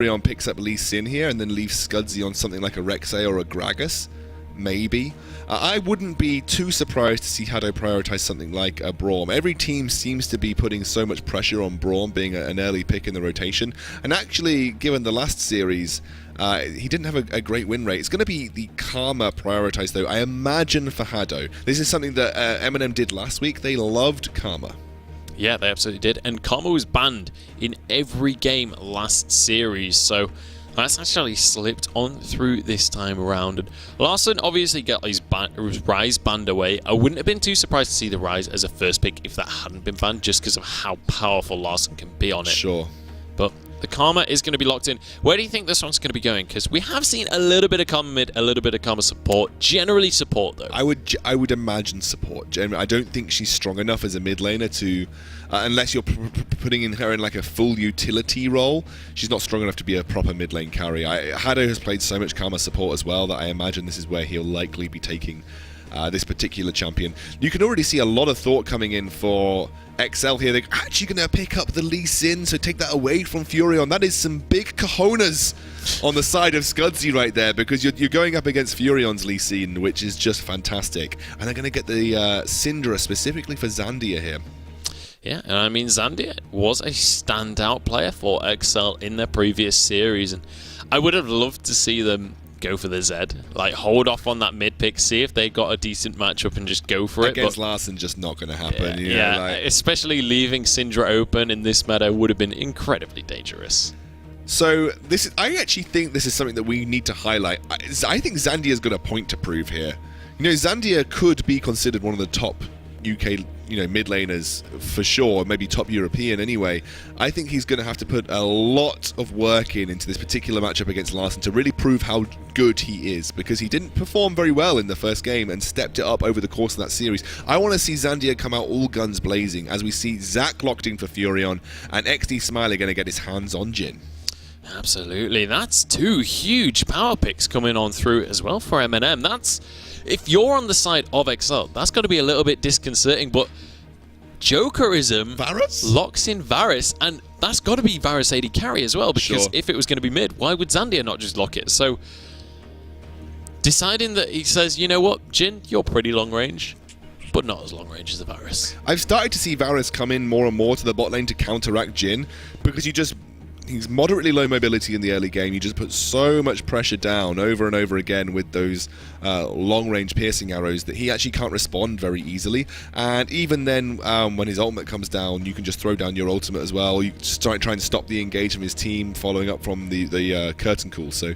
Furion picks up Lee Sin here and then leaves Scudzy on something like a Rek'Sai or a Gragas, maybe. I wouldn't be too surprised to see Haddo prioritize something like a Braum. Every team seems to be putting so much pressure on Braum being an early pick in the rotation, and actually, given the last series, he didn't have a great win rate. It's going to be the Karma prioritized, though, I imagine, for Haddo. This is something that MNM did last week. They loved Karma. Yeah, they absolutely did. And Karma was banned in every game last series, so that's actually slipped on through this time around. And Larson obviously got his Rise banned away. I wouldn't have been too surprised to see the Rise as a first pick if that hadn't been banned, just because of how powerful Larson can be on it. Sure. But the Karma is going to be locked in. Where do you think this one's going to be going? Because we have seen a little bit of Karma mid, a little bit of Karma support. Generally support, though. I would imagine support. Generally, I don't think she's strong enough as a mid laner to, unless you're putting in her in like a full utility role, she's not strong enough to be a proper mid lane carry. Haddo has played so much Karma support as well that I imagine this is where he'll likely be taking this particular champion. You can already see a lot of thought coming in for XL here. They're actually going to pick up the Lee Sin, so take that away from Furion. That is some big cojones on the side of Scudzy right there, because you're going up against Furion's Lee Sin, which is just fantastic. And they're going to get the Syndra specifically for Zandia here. Yeah, and I mean, Zandia was a standout player for XL in their previous series, and I would have loved to see them go for the Z. Like, hold off on that mid pick, see if they got a decent matchup and just go for it. Against Larson, just not going to happen. Yeah, like, especially leaving Syndra open in this meta would have been incredibly dangerous. So I actually think this is something that we need to highlight. I think Zandia's got a point to prove here. You know, Zandia could be considered one of the top UK, mid laners for sure, maybe top European anyway. I think he's going to have to put a lot of work into this particular matchup against Larson to really prove how good he is, because he didn't perform very well in the first game and stepped it up over the course of that series. I want to see Zandia come out all guns blazing as we see Zac locked in for Furion and XD Smiley going to get his hands on Jhin. Absolutely, that's two huge power picks coming on through as well for MNM. That's, if you're on the side of XL, that's got to be a little bit disconcerting, but Jokerism locks in Varus, and that's got to be Varus AD carry as well, because if it was going to be mid, why would Zandia not just lock it? So, deciding that he says, you know what, Jhin, you're pretty long range, but not as long range as the Varus. I've started to see Varus come in more and more to the bot lane to counteract Jhin, because he's moderately low mobility in the early game. You just put so much pressure down over and over again with those long-range piercing arrows that he actually can't respond very easily. And even then, when his ultimate comes down, you can just throw down your ultimate as well. You start trying to stop the engage of his team following up from the curtain call. So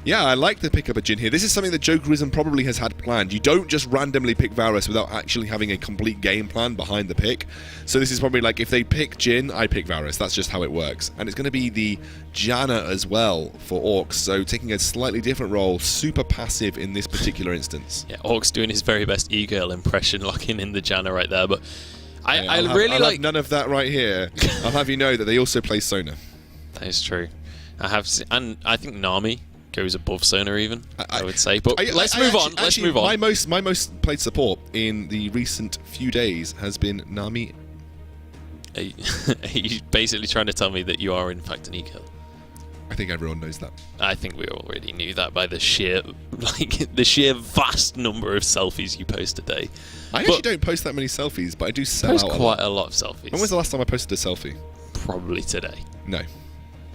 yeah, I like the pickup of Jhin here. This is something that Jokerism probably has had planned. You don't just randomly pick Varus without actually having a complete game plan behind the pick. So this is probably like, if they pick Jhin, I pick Varus. That's just how it works. And it's going to be the Janna as well for Orcs, so taking a slightly different role, super passive in this particular instance. Yeah, Orcs doing his very best e-girl impression, locking in the Janna right there. But I I'll really like... have none of that right here. I'll have you know that they also play Sona. That is true. And I think Nami goes above Sona even, I would say. But let's move on. Let's move on. My most played support in the recent few days has been Nami. Are you basically trying to tell me that you are in fact an e-girl? I think everyone knows that. I think we already knew that by the sheer vast number of selfies you post a day. I actually don't post that many selfies, but I do sell out quite a lot of selfies. When was the last time I posted a selfie? Probably today. No.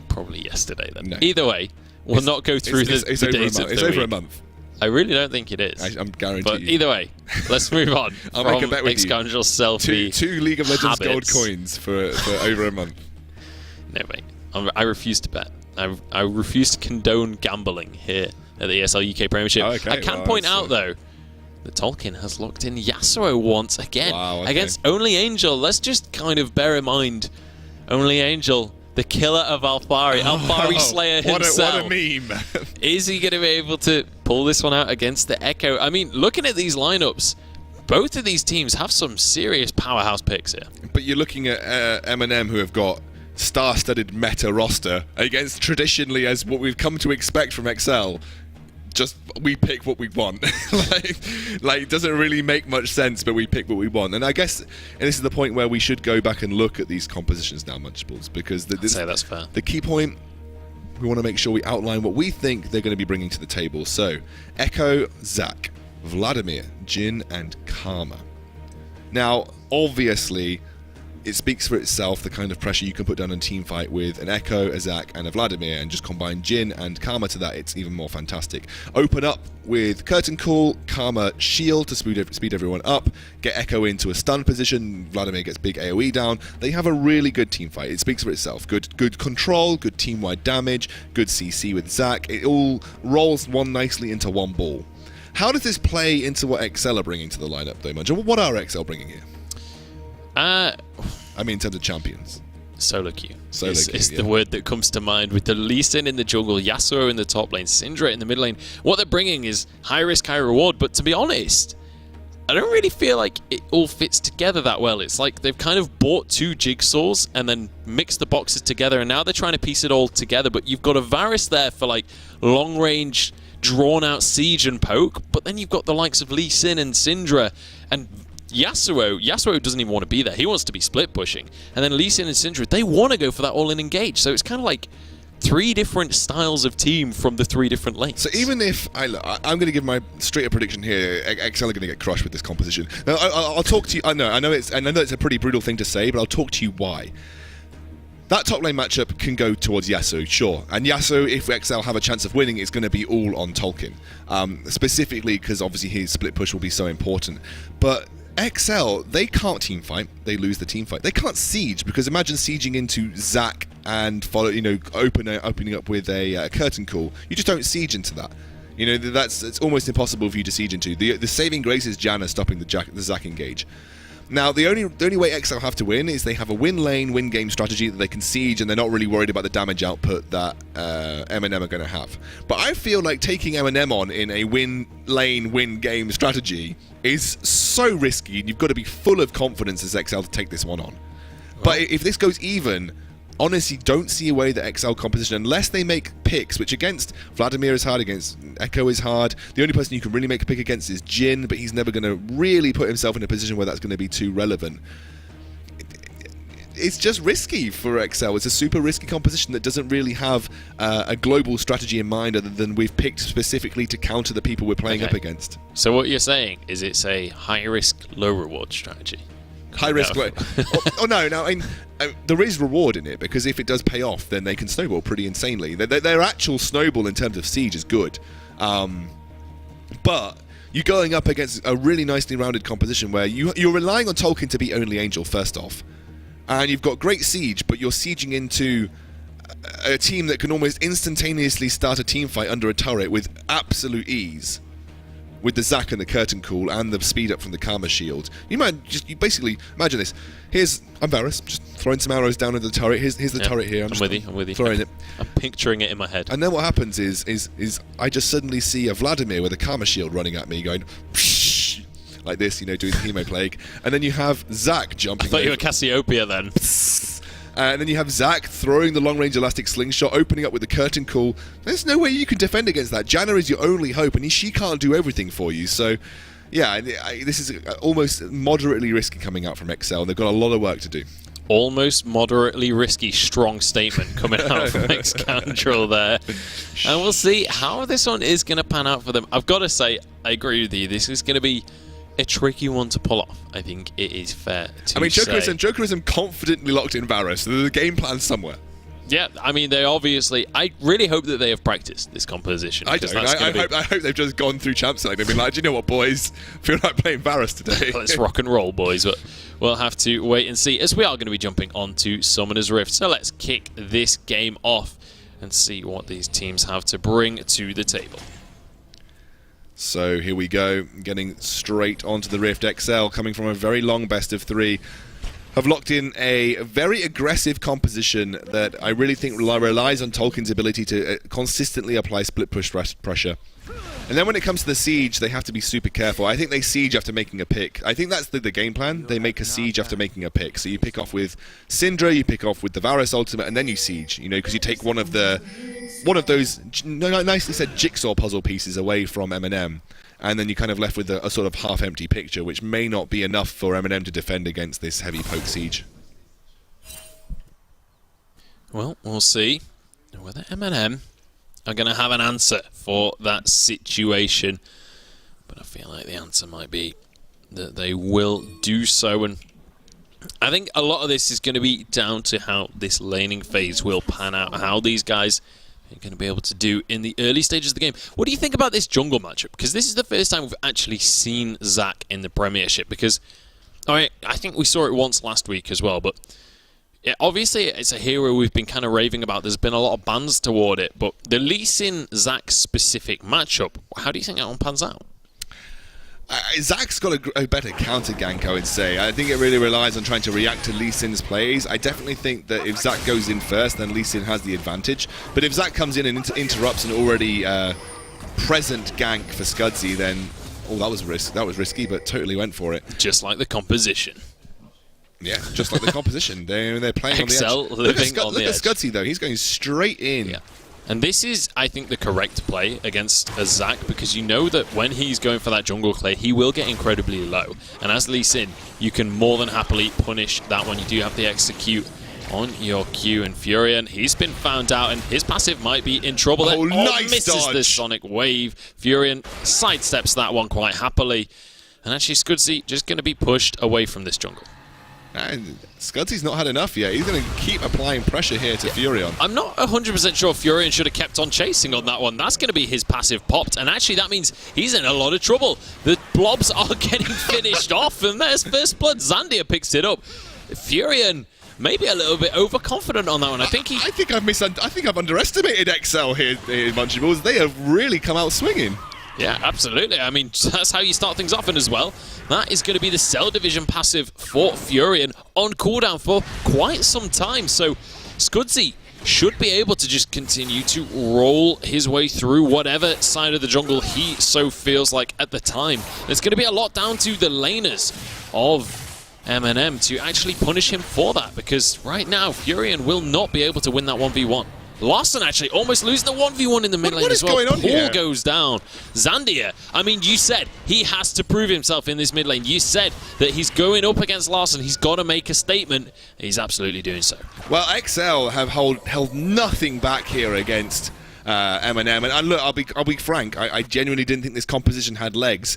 Probably yesterday then. No. Either way, we'll not go through the days of the week. It's over a month. I really don't think it is. I'm guaranteed. But either way, let's move on. I'll make a bet with you. Selfie two League of Legends gold coins for over a month. No, mate. I refuse to bet. I refuse to condone gambling here at the ESL UK Premiership. Okay, I can point out, though, that Tolkien has locked in Yasuo once again against Only Angel. Let's just kind of bear in mind, Only Angel, the killer of Alphari, Alphari Slayer himself. What a meme. Is he going to be able to pull this one out against the Echo? I mean, looking at these lineups, both of these teams have some serious powerhouse picks here. But you're looking at MNM, who have got star-studded meta roster against traditionally, as what we've come to expect from XL, just we pick what we want. like it doesn't really make much sense, but we pick what we want. And I guess this is the point where we should go back and look at these compositions now, Munchables, because I'd say that's fair. The key point, we want to make sure we outline what we think they're going to be bringing to the table. So, Echo, Zac, Vladimir, Jin, and Karma. Now, obviously, it speaks for itself, the kind of pressure you can put down in a team fight with an Echo, a Zac, and a Vladimir, and just combine Jin and Karma to that, it's even more fantastic. Open up with Curtain Call, Karma shield to speed everyone up, get Echo into a stun position, Vladimir gets big AoE down. They have a really good team fight. It speaks for itself. Good control, good team-wide damage, good CC with Zac. It all rolls one nicely into one ball. How does this play into what XL are bringing to the lineup, though, Munch? What are XL bringing here? I mean, in terms of champions. Solo queue. Is the word that comes to mind with the Lee Sin in the jungle, Yasuo in the top lane, Syndra in the mid lane. What they're bringing is high risk, high reward, but to be honest, I don't really feel like it all fits together that well. It's like they've kind of bought two jigsaws and then mixed the boxes together, and now they're trying to piece it all together, but you've got a Varus there for like long range, drawn out siege and poke, but then you've got the likes of Lee Sin and Syndra and Yasuo doesn't even want to be there. He wants to be split pushing. And then Lee Sin and Syndra, they want to go for that all-in engage. So it's kind of like three different styles of team from the three different lanes. So even if I'm going to give my straight up prediction here, XL are going to get crushed with this composition. Now I'll talk to you. I know it's a pretty brutal thing to say, but I'll talk to you why. That top lane matchup can go towards Yasuo, sure. And Yasuo, if XL have a chance of winning, it's going to be all on Tolkien. Specifically because obviously his split push will be so important. But XL, they can't team fight. They lose the team fight. They can't siege, because imagine sieging into Zac and opening up with a curtain call. You just don't siege into that. It's almost impossible for you to siege into. The saving grace is Janna stopping the Zac engage. Now, the only way XL have to win is they have a win lane, win game strategy that they can siege, and they're not really worried about the damage output that MNM are going to have. But I feel like taking MNM on in a win lane, win game strategy is so risky, and you've got to be full of confidence as XL to take this one on. But if this goes even, honestly, don't see a way that XL composition, unless they make picks, which against Vladimir is hard, against Echo is hard. The only person you can really make a pick against is Jin, but he's never going to really put himself in a position where that's going to be too relevant. It's just risky for XL. It's a super risky composition that doesn't really have a global strategy in mind, other than we've picked specifically to counter the people we're playing up against. So what you're saying is it's a high risk, low reward strategy. High risk. No. There is reward in it, because if it does pay off, then they can snowball pretty insanely. Their actual snowball in terms of siege is good, but you're going up against a really nicely rounded composition where you're relying on Tolkien to be only Angel first off, and you've got great siege, but you're sieging into a team that can almost instantaneously start a team fight under a turret with absolute ease, with the Zac and the curtain call and the speed up from the Karma shield. You basically imagine this. I'm Varus, just throwing some arrows down into the turret. Here's the turret here. I'm with you. Throwing it. I'm picturing it in my head. And then what happens is I just suddenly see a Vladimir with a Karma shield running at me, going like this, doing the Hemoplague. And then you have Zac jumping. I thought you were Cassiopeia then. And then you have Zac throwing the long-range elastic slingshot, opening up with the curtain call. There's no way you can defend against that. Janna is your only hope, and she can't do everything for you. So, yeah, this is almost moderately risky coming out from XL. They've got a lot of work to do. Almost moderately risky, strong statement coming out from X-Countrol there. And we'll see how this one is going to pan out for them. I've got to say, I agree with you. This is going to be a tricky one to pull off. I think it is fair to say. Jokerism confidently locked in Varus, so there's a game plan somewhere. Yeah, I mean, they obviously... I really hope that they have practiced this composition. I hope they've just gone through Champ Select. They've been like, do you know what, boys? I feel like playing Varus today. Let's rock and roll, boys. But we'll have to wait and see, as we are going to be jumping onto Summoner's Rift. So let's kick this game off and see what these teams have to bring to the table. So here we go, getting straight onto the Rift. XL, coming from a very long best of 3, have locked in a very aggressive composition that I really think relies on Tolkien's ability to consistently apply split push pressure. And then when it comes to the siege, they have to be super careful. I think they siege after making a pick. I think that's the game plan. They make a siege after making a pick. So you pick off with Syndra, you pick off with the Varus ultimate, and then you siege, because you take one of those nicely said jigsaw puzzle pieces away from MNM, and then you're kind of left with a sort of half-empty picture, which may not be enough for MNM to defend against this heavy poke siege. Well, we'll see. whether MNM are going to have an answer for that situation. But I feel like the answer might be that they will do so. And I think a lot of this is going to be down to how this laning phase will pan out, how these guys are going to be able to do in the early stages of the game. What do you think about this jungle matchup? Because this is the first time we've actually seen Zac in the Premiership. Because I think we saw it once last week as well, but yeah, obviously it's a hero we've been kind of raving about. There's been a lot of bans toward it, but the Lee Sin Zac specific matchup, how do you think that one pans out? Zac's got a better counter gank, I would say. I think it really relies on trying to react to Lee Sin's plays. I definitely think that if Zac goes in first, then Lee Sin has the advantage. But if Zac comes in and interrupts an already present gank for Scudzy, then that was risky, but totally went for it. Just like the composition. Yeah, just like the composition. They're playing on the edge. Look at Scudzy, though. He's going straight in. Yeah. And this is, I think, the correct play against a Zac, because you know that when he's going for that jungle clear, he will get incredibly low. And as Lee Sin, you can more than happily punish that one. You do have the execute on your Q, and Furion, he's been found out, and his passive might be in trouble. Oh, nice misses dodge. the Sonic Wave. Furion sidesteps that one quite happily. And actually, Scudzy just going to be pushed away from this jungle. And Scudzy's not had enough yet. He's going to keep applying pressure here to Furion. I'm not 100% sure Furion should have kept on chasing on that one. That's going to be his passive popped, and actually that means he's in a lot of trouble. The blobs are getting finished off, and there's first blood. Zandia picks it up. Furion maybe a little bit overconfident on that one. I think I've underestimated XL here, Munchables. They have really come out swinging. Yeah, absolutely. I mean, that's how you start things off. And as well, that is going to be the Cell Division passive for Furion on cooldown for quite some time. So Scudzy should be able to just continue to roll his way through whatever side of the jungle he so feels like at the time. There's going to be a lot down to the laners of MNM to actually punish him for that, because right now Furion will not be able to win that 1v1. Larson actually almost losing the 1v1 in the mid lane as well. Paul goes down. Zandia, I mean, you said he has to prove himself in this mid lane. You said that he's going up against Larson. He's got to make a statement. He's absolutely doing so. Well, XL have held nothing back here against MNM. And look, I'll be frank, I genuinely didn't think this composition had legs.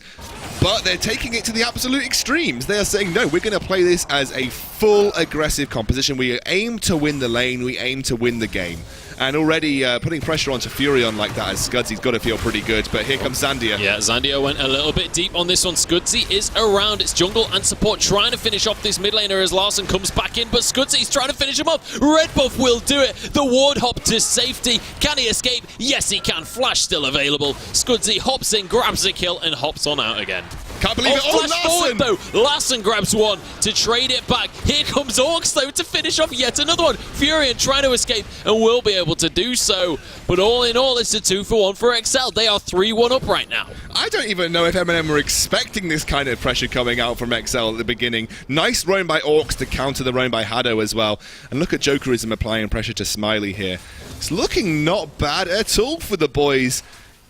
But they're taking it to the absolute extremes. They are saying, no, we're going to play this as a full aggressive composition. We aim to win the lane. We aim to win the game. And already putting pressure onto Furion like that as Scudzy's got to feel pretty good. But here comes Zandia. Yeah, Zandia went a little bit deep on this one. Scudzy is around its jungle and support, trying to finish off this mid laner as Larson comes back in. But Scudzy's trying to finish him off. Red buff will do it. The ward hop to safety. Can he escape? Yes, he can. Flash still available. Scudzy hops in, grabs a kill, and hops on out again. Can't believe it. Oh, flash forward, though. Larson grabs one to trade it back. Here comes Orcs, though, to finish off yet another one. Furion trying to escape and will be able to do so. But all in all, it's a 2-for-1 for XL. They are 3-1 up right now. I don't even know if MNM were expecting this kind of pressure coming out from XL at the beginning. Nice roam by Orcs to counter the roam by Haddo as well. And look at Jokerism applying pressure to Smiley here. It's looking not bad at all for the boys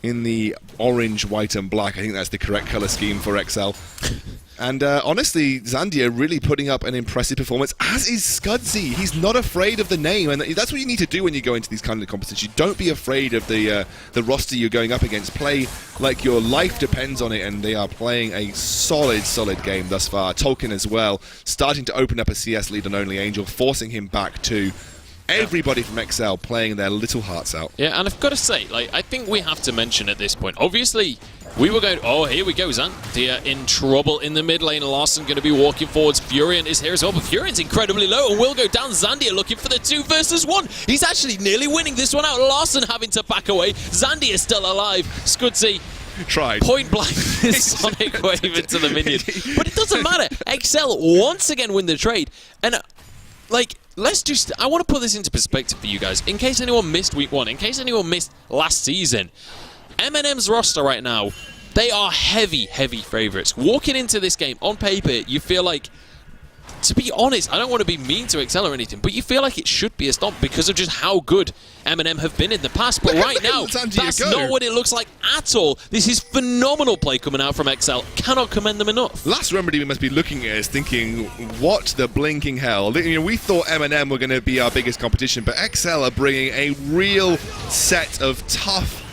in the orange, white and black. I think that's the correct colour scheme for XL. And honestly, Zandia really putting up an impressive performance, as is Scudzy. He's not afraid of the name, and that's what you need to do when you go into these kind of competitions. You don't be afraid of the roster you're going up against. Play like your life depends on it, and they are playing a solid game thus far. Tolkien as well, starting to open up a CS lead on Only Angel, forcing him back to everybody from XL playing their little hearts out. Yeah, and I've got to say, like, I think we have to mention at this point, obviously, we were going, oh, here we go, Zandia in trouble in the mid lane. Larson going to be walking forwards. Furion is here as well, but Furion's incredibly low and will go down. Zandia looking for the 2 versus 1. He's actually nearly winning this one out. Larson having to back away. Zandia still alive. Scudzy tried. Point blank Sonic Wave into the minion. But it doesn't matter. XL once again win the trade. And, like, I want to put this into perspective for you guys. In case anyone missed week 1, in case anyone missed last season, MNM's roster right now, they are heavy favourites. Walking into this game, on paper, you feel like to be honest, I don't want to be mean to Excel or anything, but you feel like it should be a stomp because of just how good MNM have been in the past. But right now, that's not what it looks like at all. This is phenomenal play coming out from Excel. Cannot commend them enough. Last Remedy we must be looking at is thinking, what the blinking hell? You know, we thought MNM were going to be our biggest competition, but Excel are bringing a real set of tough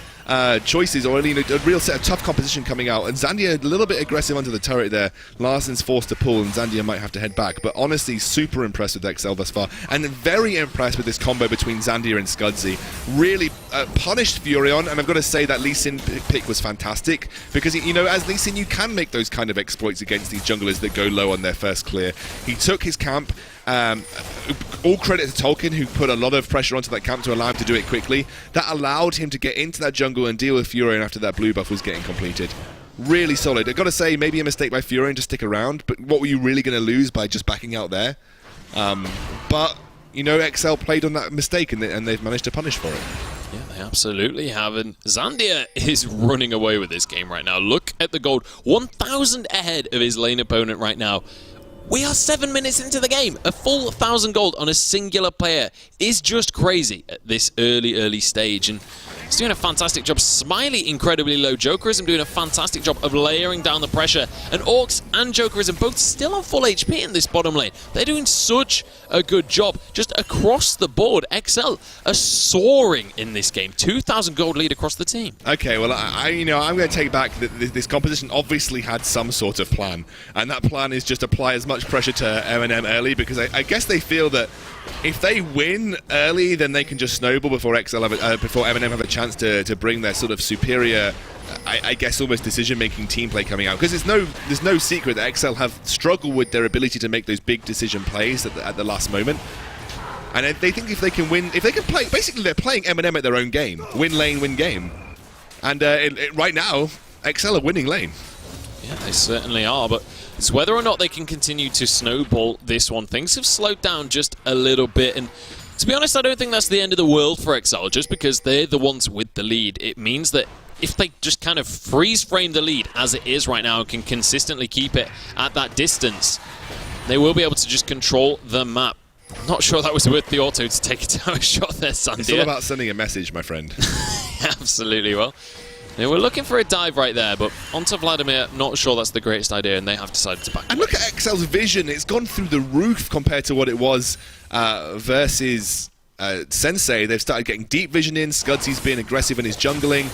choices, or a real set of tough competition coming out. And Zandia a little bit aggressive onto the turret there. Larsen's forced to pull, and Zandia might have to head back. But honestly, super impressed with XL thus far, and very impressed with this combo between Zandia and Scudzy. Really punished Furion, and I've got to say that Lee Sin pick was fantastic, because, you know, as Lee Sin, you can make those kind of exploits against these junglers that go low on their first clear. He took his camp. All credit to Tolkien, who put a lot of pressure onto that camp to allow him to do it quickly. That allowed him to get into that jungle and deal with Furion after that blue buff was getting completed. Really solid. I've got to say, maybe a mistake by Furion to stick around, but what were you really going to lose by just backing out there? But, you know, XL played on that mistake, and they've managed to punish for it. Yeah, they absolutely have. And Zandia is running away with this game right now. Look at the gold. 1,000 ahead of his lane opponent right now. We are 7 minutes into the game. A full 1,000 gold on a singular player is just crazy at this early stage. And he's doing a fantastic job. Smiley incredibly low. Jokerism doing a fantastic job of layering down the pressure. And Orcs and Jokerism both still on full HP in this bottom lane. They're doing such a good job. Just across the board, XL are soaring in this game. 2,000 gold lead across the team. Okay, well, I'm going to take back that this composition obviously had some sort of plan. And that plan is just apply as much pressure to MNM early, because I guess they feel that if they win early, then they can just snowball before before MNM have a chance to bring their sort of superior, I guess, almost decision-making team play coming out. Because there's no secret that XL have struggled with their ability to make those big decision plays at the last moment. And they think if they can win, if they can play, basically they're playing MNM at their own game. Win lane, win game. And right now, XL are winning lane. Yeah, they certainly are, but it's whether or not they can continue to snowball this one. Things have slowed down just a little bit, and to be honest, I don't think that's the end of the world for XL, just because they're the ones with the lead. It means that if they just kind of freeze-frame the lead as it is right now and can consistently keep it at that distance, they will be able to just control the map. I'm not sure that was worth the auto to take a tower shot there, Sandia. It's all about sending a message, my friend. Absolutely. Well, they were looking for a dive right there, but onto Vladimir, not sure that's the greatest idea, and they have decided to back away. And look at XL's vision. It's gone through the roof compared to what it was versus Sensei. They've started getting deep vision in. Scudzy's being aggressive in his jungling.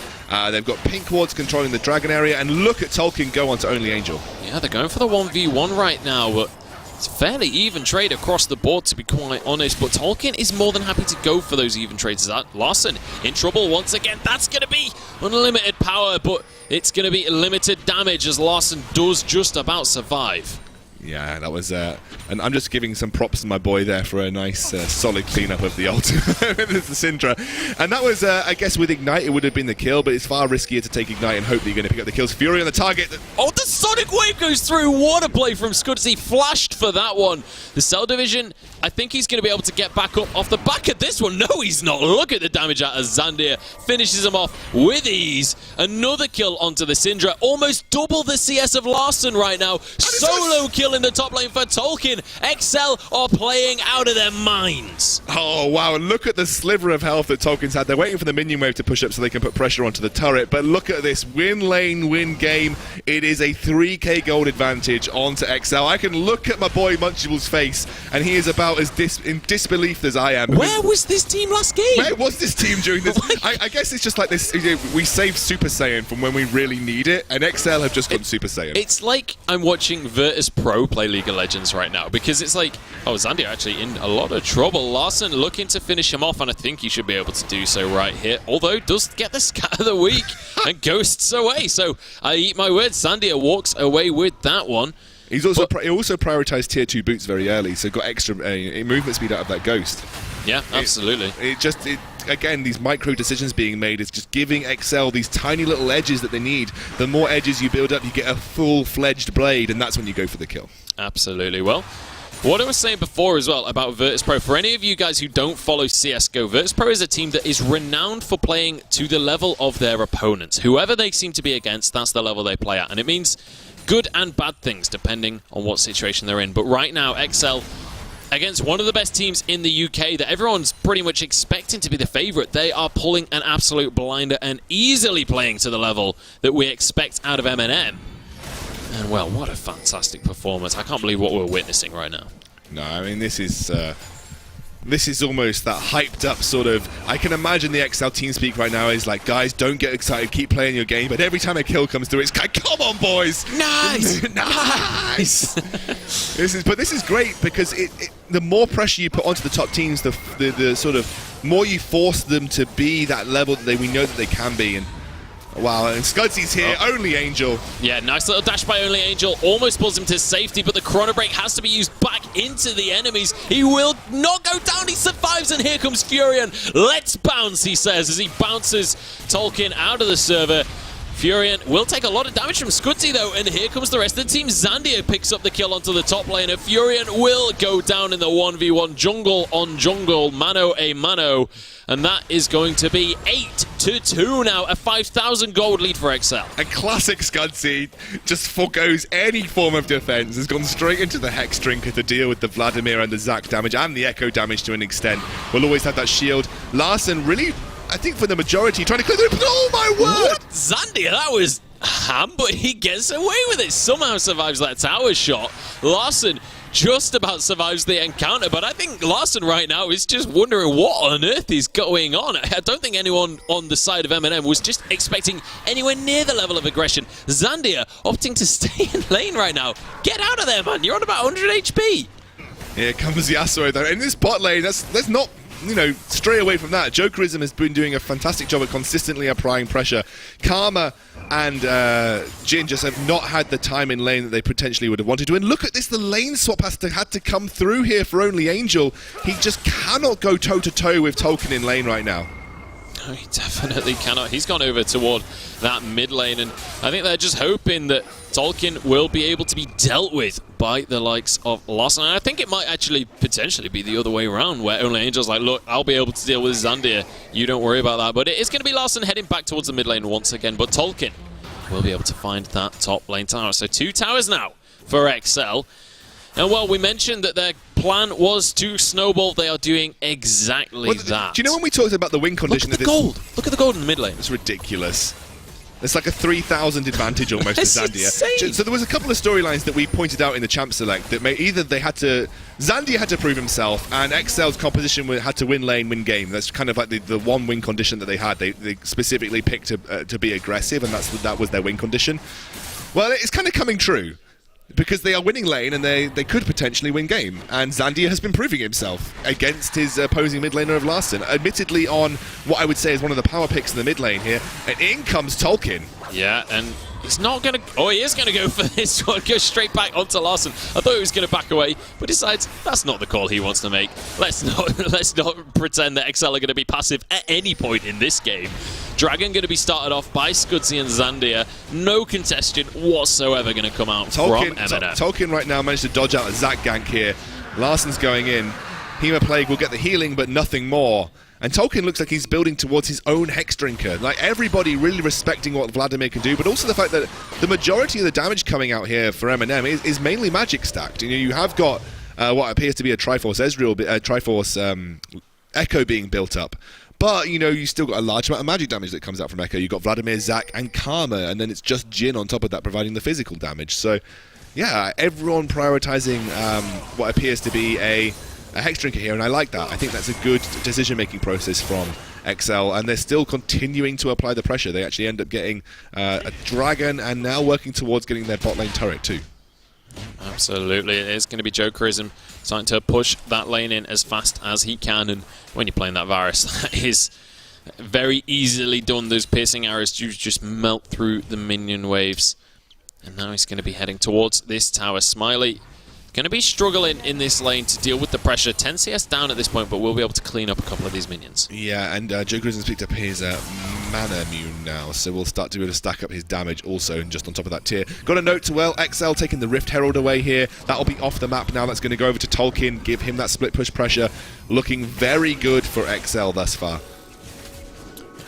They've got pink wards controlling the dragon area, and look at Tolkien go on to Only Angel. Yeah, they're going for the 1v1 right now, but it's a fairly even trade across the board, to be quite honest, but Tolkien is more than happy to go for those even trades. Larsen in trouble once again. That's going to be unlimited power, but it's going to be limited damage as Larsen does just about survive. Yeah, that was, and I'm just giving some props to my boy there for a nice, solid cleanup of the ultimate with the Syndra. And that was, I guess, with Ignite, it would have been the kill, but it's far riskier to take Ignite and hope that you're going to pick up the kills. Fury on the target. Oh, the Sonic Wave goes through. What a play from Scudzy. Flashed for that one. The Cell Division, I think he's going to be able to get back up off the back of this one. No, he's not. Look at the damage out of Zandia. Finishes him off with ease. Another kill onto the Syndra. Almost double the CS of Larsen right now. Solo kill in the top lane for Tolkien. XL are playing out of their minds. Oh, wow. And look at the sliver of health that Tolkien's had. They're waiting for the minion wave to push up so they can put pressure onto the turret. But look at this. Win lane, win game. It is a 3k gold advantage onto XL. I can look at my boy Munchable's face, and he is about as in disbelief as I am. Where was this team last game? Where was this team during this? I guess it's just like this. We saved Super Saiyan from when we really need it, and XL have just gone Super Saiyan. It's like I'm watching Virtus Pro play League of Legends right now, because it's like, oh, Zandia actually in a lot of trouble. Larsen looking to finish him off, and I think he should be able to do so right here, although does get the scat of the week and ghosts away. So I eat my words, Zandia walks away with that one. He also prioritized tier 2 boots very early, so got extra movement speed out of that ghost. Yeah, absolutely. Again, these micro decisions being made is just giving XL these tiny little edges that they need. The more edges you build up, you get a full-fledged blade, and that's when you go for the kill. Absolutely. Well, what I was saying before as well about Virtus Pro, for any of you guys who don't follow CSGO, Virtus Pro is a team that is renowned for playing to the level of their opponents. Whoever they seem to be against, that's the level they play at. And it means good and bad things, depending on what situation they're in. But right now, EXL, against one of the best teams in the UK that everyone's pretty much expecting to be the favourite, they are pulling an absolute blinder and easily playing to the level that we expect out of MNM. And, well, what a fantastic performance. I can't believe what we're witnessing right now. No, I mean, this is almost that hyped up sort of... I can imagine the XL team speak right now is like, guys, don't get excited, keep playing your game. But every time a kill comes through, it's like, come on, boys! Nice! Nice! This is great because the more pressure you put onto the top teams, the sort of more you force them to be that level that we know that they can be. And wow, and Scudsy's here, Only Angel. Yeah, nice little dash by Only Angel. Almost pulls him to safety, but the Chrono Break has to be used back into the enemies. He will not go down, he survives, and here comes Furion. Let's bounce, he says, as he bounces Tolkien out of the server. Furion will take a lot of damage from Scudsy, though, and here comes the rest of the team. Zandia picks up the kill onto the top laner. Furion will go down in the 1v1 jungle on jungle, mano a mano, and that is going to be 8-2 now, a 5,000 gold lead for XL. A classic Scudsy just forgoes any form of defense, has gone straight into the Hex Drinker to deal with the Vladimir and the Zac damage and the Echo damage to an extent. We'll always have that shield. Larssen really, I think for the majority, trying to clear the... Oh my word! What? Zandia, that was ham, but he gets away with it. Somehow survives that tower shot. Larssen just about survives the encounter, but I think Larssen right now is just wondering what on earth is going on. I don't think anyone on the side of MNM was just expecting anywhere near the level of aggression. Zandia opting to stay in lane right now. Get out of there, man. You're on about 100 HP. Here comes Yasuo, though. In this bot lane, let's not, you know, stray away from that. Jokerism has been doing a fantastic job of consistently applying pressure. Karma and Jin just have not had the time in lane that they potentially would have wanted to. And look at this, the lane swap had to come through here for Only Angel. He just cannot go toe-to-toe with Tolkien in lane right now. No, he definitely cannot. He's gone over toward that mid lane, and I think they're just hoping that Tolkien will be able to be dealt with by the likes of Larssen. And I think it might actually potentially be the other way around, where Only Angel's like, look, I'll be able to deal with Zandia. You don't worry about that. But it is going to be Larssen heading back towards the mid lane once again. But Tolkien will be able to find that top lane tower. So 2 towers now for XL. And, well, we mentioned that their plan was to snowball. They are doing exactly that. Do you know when we talked about the win condition? Look at the gold. Look at the gold in the mid lane. It's ridiculous. It's like a 3,000 advantage almost to Zandia. Insane. So there was a couple of storylines that we pointed out in the Champ Select that either Zandia had to prove himself, and XL's composition had to win lane, win game. That's kind of like the one win condition that they had. They specifically picked to be aggressive, and that was their win condition. Well, it's kind of coming true, because they are winning lane and they could potentially win game. And Zandia has been proving himself against his opposing mid laner of Larssen. Admittedly on what I would say is one of the power picks in the mid lane here. And in comes Tolkien. Yeah, and he's not going to... Oh, he is going to go for this one. Go straight back onto Larssen. I thought he was going to back away, but decides that's not the call he wants to make. Let's not pretend that XL are going to be passive at any point in this game. Dragon going to be started off by Scudsy and Zandia. No contestation whatsoever going to come out from MNM. Tolkien right now managed to dodge out a Zac gank here. Larsen's going in. Hema Plague will get the healing, but nothing more. And Tolkien looks like he's building towards his own Hex Drinker. Like, everybody really respecting what Vladimir can do, but also the fact that the majority of the damage coming out here for MNM is mainly magic stacked. You know, you have got what appears to be a Triforce Echo being built up. But, you know, you still got a large amount of magic damage that comes out from Echo. You've got Vladimir, Zac, and Karma, and then it's just Jin on top of that providing the physical damage. So, yeah, everyone prioritizing what appears to be a Hex Drinker here, and I like that. I think that's a good decision-making process from XL, and they're still continuing to apply the pressure. They actually end up getting a Dragon, and now working towards getting their bot lane turret too. Absolutely, it is going to be Jokerism starting to push that lane in as fast as he can, and when you're playing that Varus, that is very easily done. Those piercing arrows do just melt through the minion waves. And now he's going to be heading towards this tower. Smiley going to be struggling in this lane to deal with the pressure. 10 CS down at this point, but we'll be able to clean up a couple of these minions. Yeah, and Jokerism's picked up his mana immune now, so we'll start to be able to stack up his damage also, and just on top of that tier. Got a note to XL taking the Rift Herald away here. That'll be off the map now. That's going to go over to Tolkien, give him that split push pressure. Looking very good for XL thus far.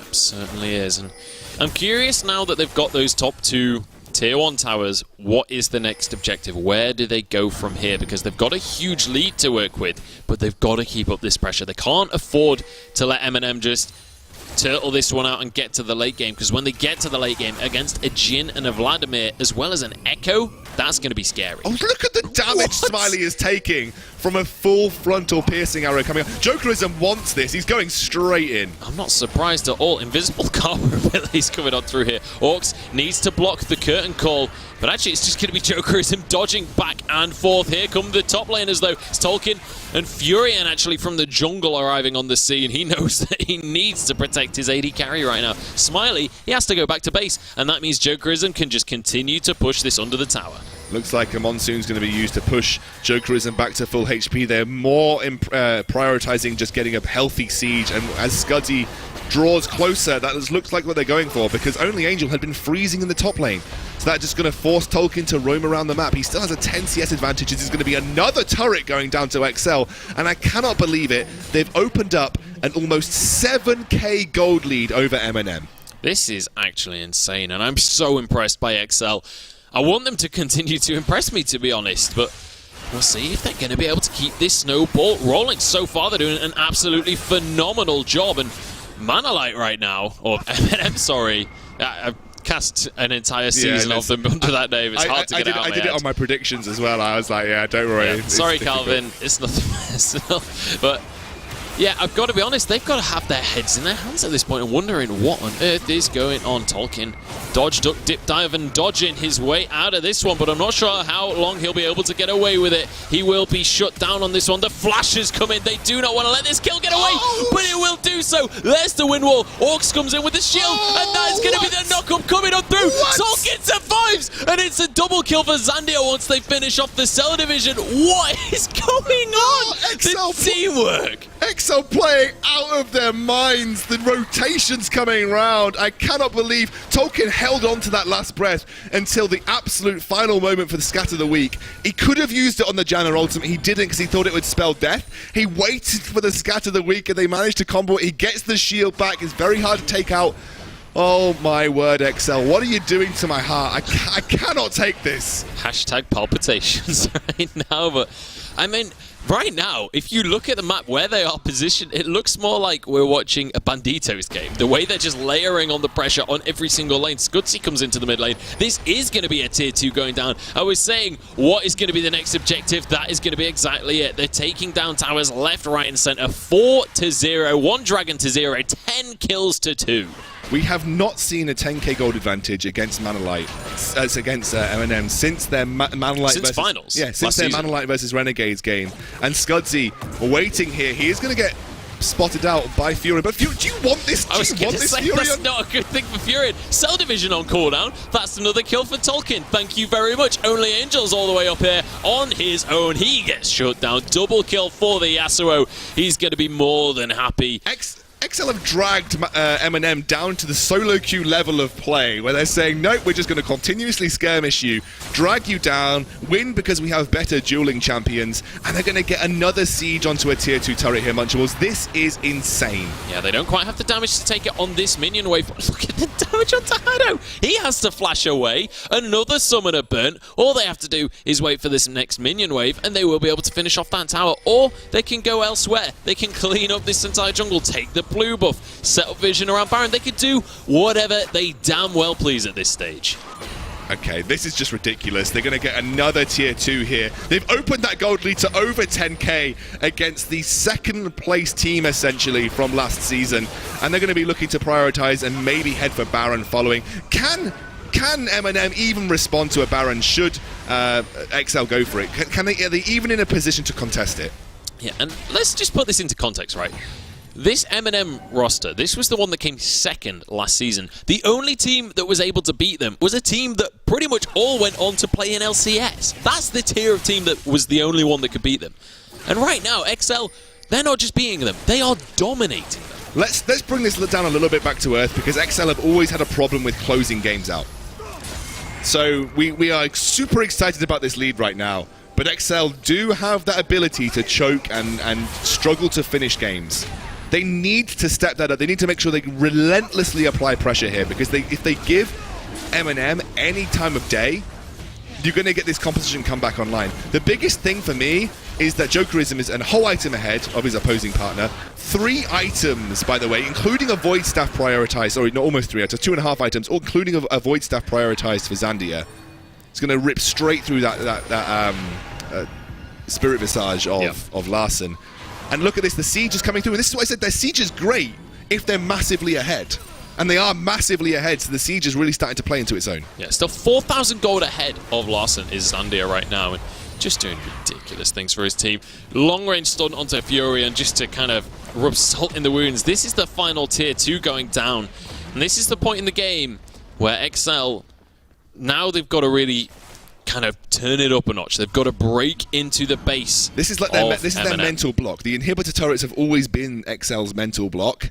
It certainly is. And I'm curious now that they've got those top two Tier 1 towers, what is the next objective? Where do they go from here? Because they've got a huge lead to work with, but they've got to keep up this pressure. They can't afford to let MNM just turtle this one out and get to the late game, because when they get to the late game against a Jin and a Vladimir, as well as an Echo, that's going to be scary. Oh, look at the damage Smiley is taking from a full frontal piercing arrow coming up. Jokerism wants this. He's going straight in. I'm not surprised at all. Invisible Karma abilities coming on through here. Orcs needs to block the curtain call, but actually it's just going to be Jokerism dodging back and forth. Here come the top laners though. It's Tolkien and Furion actually from the jungle arriving on the scene. He knows that he needs to protect his AD carry right now. Smiley, he has to go back to base, and that means Jokerism can just continue to push this under the tower. Looks like a Monsoon's going to be used to push Jokerism back to full HP. They're more prioritizing just getting a healthy siege, and as Scuddy draws closer, that looks like what they're going for, because only Angel had been freezing in the top lane. So that's just going to force Tolkien to roam around the map. He still has a 10 CS advantage. This is going to be another turret going down to XL, and I cannot believe it. They've opened up an almost 7k gold lead over MNM. This is actually insane, and I'm so impressed by XL. I want them to continue to impress me, to be honest, but we'll see if they're going to be able to keep this snowball rolling. So far, they're doing an absolutely phenomenal job, and Manalite right now, or MNM, sorry, I've cast an entire season of them under that name. It's hard to get out of my I did it on my predictions as well. I was like, yeah, don't worry. Yeah, sorry, Calvin, it's nothing personal, but yeah, I've got to be honest, they've got to have their heads in their hands at this point and wondering what on earth is going on. Tolkien dodge, duck, dip, dive, and dodging his way out of this one, but I'm not sure how long he'll be able to get away with it. He will be shut down on this one. The flashes come in. They do not want to let this kill get away, but it will do so. There's the win wall. Orcs comes in with the shield, and that is going to be the knock-up coming on through. Tolkien survives, and it's a double kill for Zandio once they finish off the Cell division. What is going on? The teamwork. XL playing out of their minds. The rotations coming round. I cannot believe Tolkien held on to that last breath until the absolute final moment for the Scatter the Weak. He could have used it on the Janna ultimate. He didn't, because he thought it would spell death. He waited for the Scatter the Weak, and they managed to combo it. He gets the shield back. It's very hard to take out. Oh my word, XL. What are you doing to my heart? I cannot take this. Hashtag palpitations right now, but I mean, right now, if you look at the map where they are positioned, it looks more like we're watching a Banditos game. The way they're just layering on the pressure on every single lane. Scudsy comes into the mid lane. This is going to be a tier 2 going down. I was saying, what is going to be the next objective? That is going to be exactly it. They're taking down towers left, right, and center. 4-0. 1 dragon to 0. 10 kills to 2. We have not seen a 10k gold advantage against Manalite, against MNM since their Manalite since finals. Yeah, since their Manalite versus Renegades game. And Scudsy waiting here. He is going to get spotted out by Furion. But do you want this? I was going to say, Furion? That's not a good thing for Furion. Cell division on cooldown. That's another kill for Tolkien. Thank you very much. Only Angel's all the way up here on his own. He gets shut down. Double kill for the Yasuo. He's going to be more than happy. XL have dragged MNM down to the solo queue level of play, where they're saying, nope, we're just going to continuously skirmish you, drag you down, win because we have better dueling champions, and they're going to get another siege onto a tier 2 turret here, Munchables. This is insane. Yeah, they don't quite have the damage to take it on this minion wave. Look at the damage on Tahado. He has to flash away. Another summoner burnt. All they have to do is wait for this next minion wave, and they will be able to finish off that tower, or they can go elsewhere. They can clean up this entire jungle, take the blue buff, set up vision around Baron. They could do whatever they damn well please at this stage. Okay, this is just ridiculous. They're going to get another tier 2 here. They've opened that gold lead to over 10k against the second place team, essentially, from last season. And they're going to be looking to prioritize and maybe head for Baron following. Can MNM even respond to a Baron should XL go for it? Are they even in a position to contest it? Yeah, and let's just put this into context, right? This MNM roster, this was the one that came second last season. The only team that was able to beat them was a team that pretty much all went on to play in LCS. That's the tier of team that was the only one that could beat them. And right now, XL, they're not just beating them, they are dominating them. Let's bring this down a little bit back to earth, because XL have always had a problem with closing games out. So we are super excited about this lead right now, but XL do have that ability to choke and struggle to finish games. They need to step that up. They need to make sure they relentlessly apply pressure here, because if they give MNM any time of day, you're going to get this composition come back online. The biggest thing for me is that Jokerism is a whole item ahead of his opposing partner. 3 items, by the way, including a Void Staff prioritized, or no, almost 3 items, 2.5 items, including a Void Staff prioritized for Zandia. It's going to rip straight through that Spirit Visage of Larson. And look at this, the siege is coming through. And this is why I said their siege is great if they're massively ahead. And they are massively ahead, so the siege is really starting to play into its own. Yeah, still 4,000 gold ahead of Larson is Zandia right now, and just doing ridiculous things for his team. Long-range stun onto Furion just to kind of rub salt in the wounds. This is the final tier 2 going down, and this is the point in the game where XL, now they've got to really kind of turn it up a notch. They've got to break into the base. This is like their mental block. The inhibitor turrets have always been XL's mental block,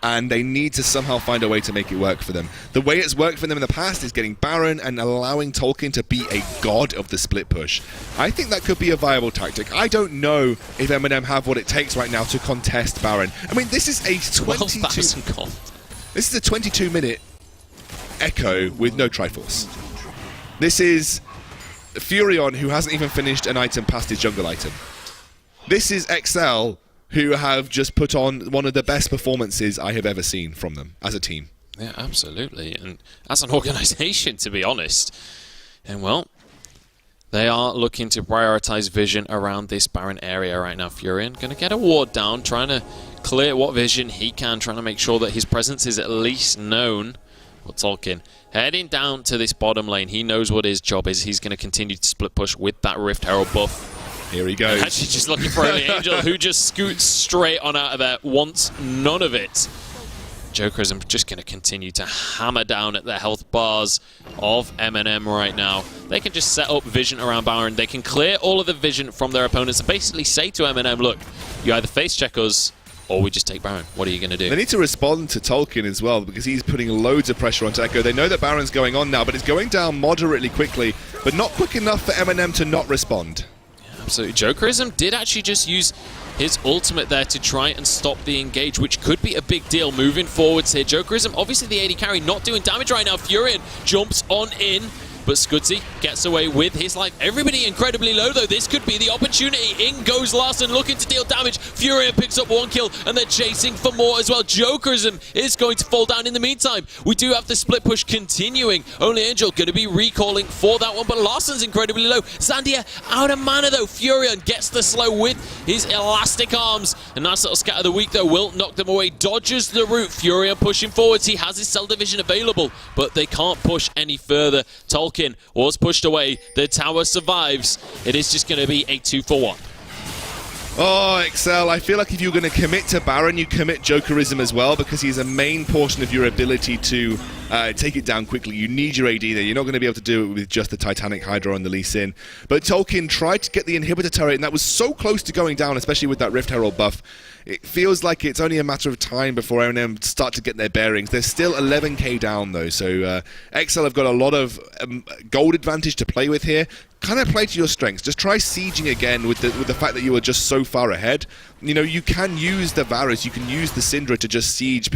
and they need to somehow find a way to make it work for them. The way it's worked for them in the past is getting Baron and allowing Tolkien to be a god of the split push. I think that could be a viable tactic. I don't know if MNM have what it takes right now to contest Baron. I mean, this is a 22-minute Echo with no Triforce. This is Furion, who hasn't even finished an item past his jungle item. This is XL, who have just put on one of the best performances I have ever seen from them as a team. Yeah, absolutely. And as an organization, to be honest. And well, they are looking to prioritize vision around this Baron area right now. Furion going to get a ward down, trying to clear what vision he can, trying to make sure that his presence is at least known. But Tolkien heading down to this bottom lane. He knows what his job is. He's going to continue to split push with that Rift Herald buff. Here he goes. Actually just looking for Only Angel, who just scoots straight on out of there, wants none of it. Jokerism just going to continue to hammer down at the health bars of MNM right now. They can just set up vision around Baron. They can clear all of the vision from their opponents and basically say to MNM, look, you either face check us or we just take Baron. What are you going to do? They need to respond to Tolkien as well, because he's putting loads of pressure onto Echo. They know that Baron's going on now, but it's going down moderately quickly, but not quick enough for MNM to not respond. Absolutely. Jokerism did actually just use his ultimate there to try and stop the engage, which could be a big deal moving forwards here. Jokerism, obviously the AD carry, not doing damage right now. Furion jumps on in, but Scudzy gets away with his life. Everybody incredibly low, though. This could be the opportunity. In goes Larson, looking to deal damage. Furion picks up 1 kill, and they're chasing for more as well. Jokerism is going to fall down in the meantime. We do have the split push continuing. Only Angel going to be recalling for that one, but Larson's incredibly low. Zandia out of mana, though. Furion gets the slow with his elastic arms. A nice little scatter of the week, though, will knock them away. Dodges the route. Furion pushing forwards. He has his cell division available, but they can't push any further. Tolkien was pushed away. The tower survives. It is just going to be a 2-for-1. Oh, XL, I feel like if you're going to commit to Baron, you commit Jokerism as well, because he's a main portion of your ability to take it down quickly. You need your AD there. You're not going to be able to do it with just the Titanic Hydra on the Lee Sin. But Tolkien tried to get the inhibitor turret, and that was so close to going down, especially with that Rift Herald buff. It feels like it's only a matter of time before MNM start to get their bearings. They're still 11k down, though, so XL have got a lot of gold advantage to play with here. Kind of play to your strengths. Just try sieging again with the fact that you are just so far ahead. You know, you can use the Varus, you can use the Syndra to just siege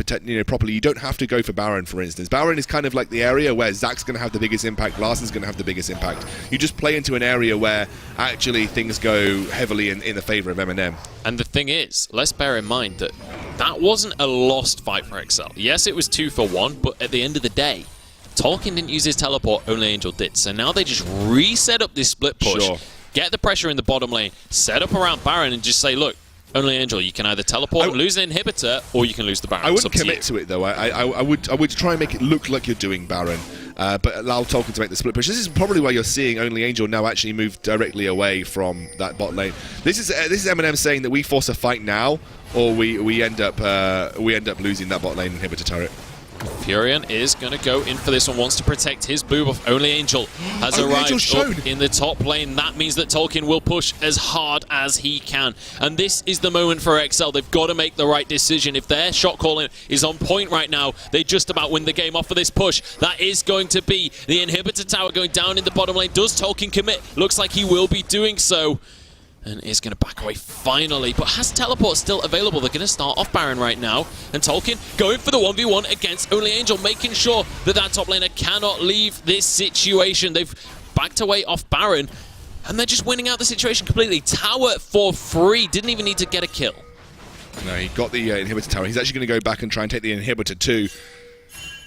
properly. You don't have to go for Baron, for instance. Baron is kind of like the area where Zack's going to have the biggest impact, Larson's going to have the biggest impact. You just play into an area where actually things go heavily in the favor of MNM. And the thing is, let's bear in mind that that wasn't a lost fight for XL. Yes, it was 2-for-1, but at the end of the day, Tolkien didn't use his teleport, Only Angel did. So now they just reset up this split push, get the pressure in the bottom lane, set up around Baron, and just say, look, Only Angel, you can either teleport and lose an inhibitor, or you can lose the Baron. I wouldn't commit to it, though. I would try and make it look like you're doing Baron, but allow Tolkien to make the split push. This is probably why you're seeing Only Angel now actually move directly away from that bot lane. This is MNM saying that we force a fight now, or we end up losing that bot lane inhibitor turret. Furion is going to go in for this one, wants to protect his blue buff. Only Angel has arrived up in the top lane. That means that Tolkien will push as hard as he can. And this is the moment for XL. They've got to make the right decision. If their shot calling is on point right now, they just about win the game off of this push. That is going to be the inhibitor tower going down in the bottom lane. Does Tolkien commit? Looks like he will be doing so. And is going to back away finally, but has teleport still available. They're going to start off Baron right now. And Tolkien going for the 1v1 against Only Angel, making sure that that top laner cannot leave this situation. They've backed away off Baron, and they're just winning out the situation completely. Tower for free, didn't even need to get a kill. No, he got the inhibitor tower. He's actually going to go back and try and take the inhibitor too.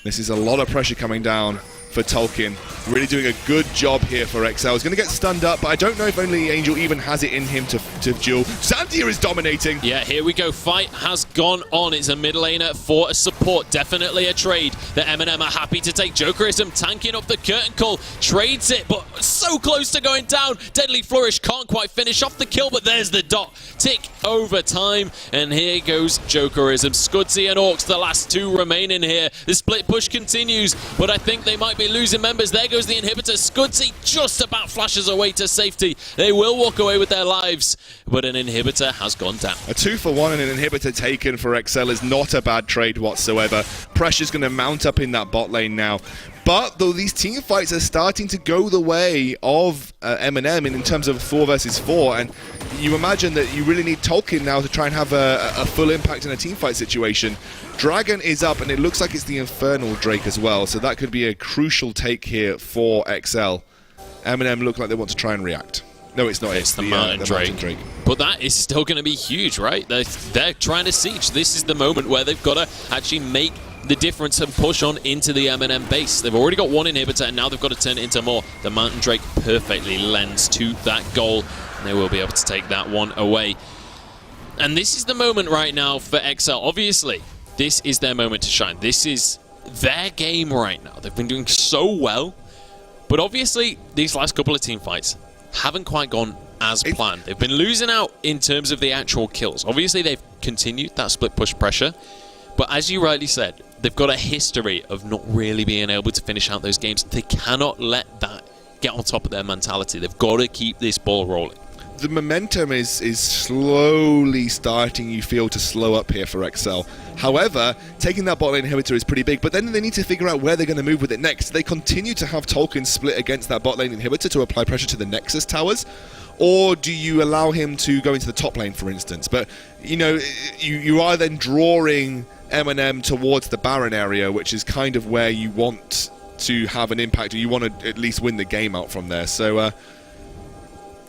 This is a lot of pressure coming down for Tolkien. Really doing a good job here for XL. He's going to get stunned up, but I don't know if Only Angel even has it in him to duel. Xantia is dominating. Yeah, here we go. Fight has gone on. It's a mid laner for a support. Definitely a trade that MNM are happy to take. Jokerism tanking up the curtain call. Trades it, but so close to going down. Deadly Flourish can't quite finish off the kill, but there's the dot. Tick over time. And here goes Jokerism. Scudzy and Orcs, the last two remaining here. The split push continues, but I think they might be losing members. There goes the inhibitor. Scudzy just about flashes away to safety. They will walk away with their lives, but an inhibitor has gone down. A 2-for-1 and an inhibitor taken for XL is not a bad trade whatsoever. Pressure's going to mount up in that bot lane now. But though these team fights are starting to go the way of MNM in terms of 4 versus 4, and you imagine that you really need Tolkien now to try and have a full impact in a team fight situation. Dragon is up, and it looks like it's the Infernal Drake as well, so that could be a crucial take here for XL. MNM look like they want to try and react. No, it's not. It's the Mountain Drake. But that is still going to be huge, right? They're trying to siege. This is the moment where they've got to actually make the difference and push on into the MNM base. They've already got one inhibitor, and now they've got to turn it into more. The Mountain Drake perfectly lends to that goal, and they will be able to take that one away. And this is the moment right now for XL. Obviously, this is their moment to shine. This is their game right now. They've been doing so well, but obviously, these last couple of team fights haven't quite gone as planned. They've been losing out in terms of the actual kills. Obviously, they've continued that split push pressure, but as you rightly said, they've got a history of not really being able to finish out those games. They cannot let that get on top of their mentality. They've got to keep this ball rolling. The momentum is slowly starting, you feel, to slow up here for XL. However, taking that bot lane inhibitor is pretty big, but then they need to figure out where they're going to move with it next. They continue to have Tolkien split against that bot lane inhibitor to apply pressure to the Nexus towers, or do you allow him to go into the top lane, for instance? But, you know, you are then drawing MNM towards the Baron area, which is kind of where you want to have an impact, or you want to at least win the game out from there. So,